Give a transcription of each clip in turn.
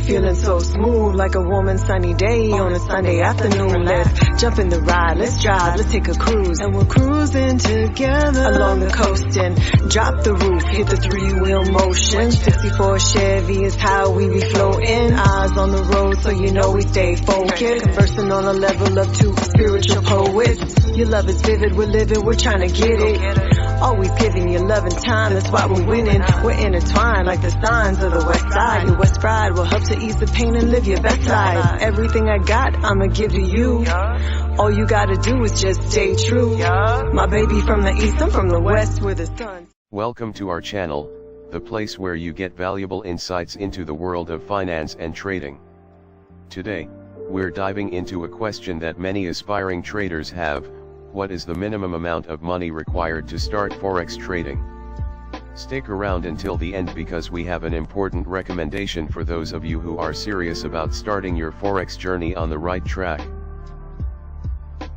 feeling so smooth, like a warm sunny day on a Sunday afternoon. Let's jump in the ride, let's drive, let's take a cruise. And we're cruising together along the coast and drop the roof, hit the three-wheel motion. 64 Chevy is how we be floating. Eyes on the road so you know we stay focused. Conversing on a level of two spiritual poets. Your love is vivid, we're living, we're trying to get it. Always giving you love and time, that's why we're winning. We're intertwined like the signs of the west side. Your west pride will help to ease the pain and live your best life. Everything I got, I'ma give to you. All you gotta do is just stay true. My baby from the east, I'm from the west where the sun. Welcome to our channel, the place where you get valuable insights into the world of finance and trading. Today, we're diving into a question that many aspiring traders have: what is the minimum amount of money required to start Forex trading? Stick around until the end because we have an important recommendation for those of you who are serious about starting your Forex journey on the right track.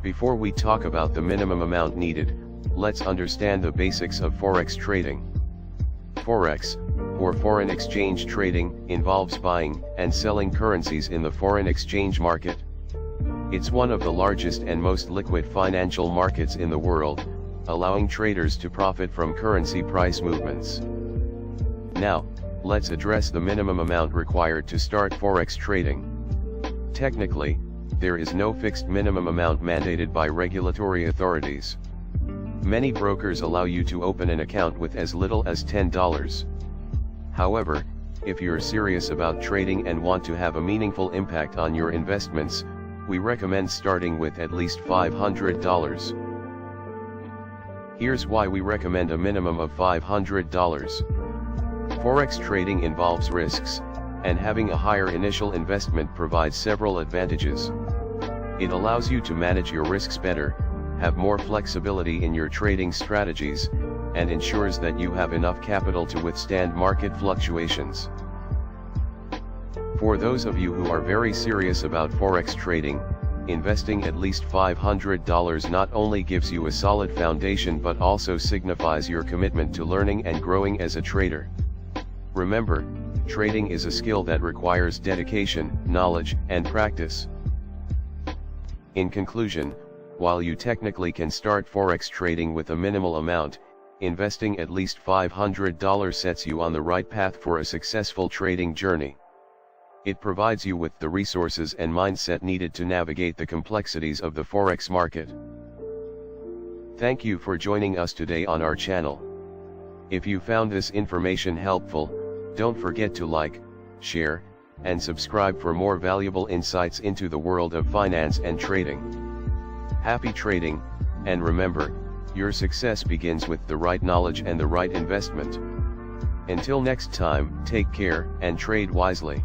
Before we talk about the minimum amount needed, let's understand the basics of Forex trading. Forex, or foreign exchange trading, involves buying and selling currencies in the foreign exchange market. It's one of the largest and most liquid financial markets in the world, allowing traders to profit from currency price movements. Now, let's address the minimum amount required to start Forex trading. Technically, there is no fixed minimum amount mandated by regulatory authorities. Many brokers allow you to open an account with as little as $10. However, if you're serious about trading and want to have a meaningful impact on your investments, we recommend starting with at least $500. Here's why we recommend a minimum of $500. Forex trading involves risks, and having a higher initial investment provides several advantages. It allows you to manage your risks better, have more flexibility in your trading strategies, and ensures that you have enough capital to withstand market fluctuations. For those of you who are very serious about Forex trading, investing at least $500 not only gives you a solid foundation but also signifies your commitment to learning and growing as a trader. Remember, trading is a skill that requires dedication, knowledge, and practice. In conclusion, while you technically can start Forex trading with a minimal amount, investing at least $500 sets you on the right path for a successful trading journey. It provides you with the resources and mindset needed to navigate the complexities of the Forex market. Thank you for joining us today on our channel. If you found this information helpful, don't forget to like, share, and subscribe for more valuable insights into the world of finance and trading. Happy trading, and remember, your success begins with the right knowledge and the right investment. Until next time, take care and trade wisely.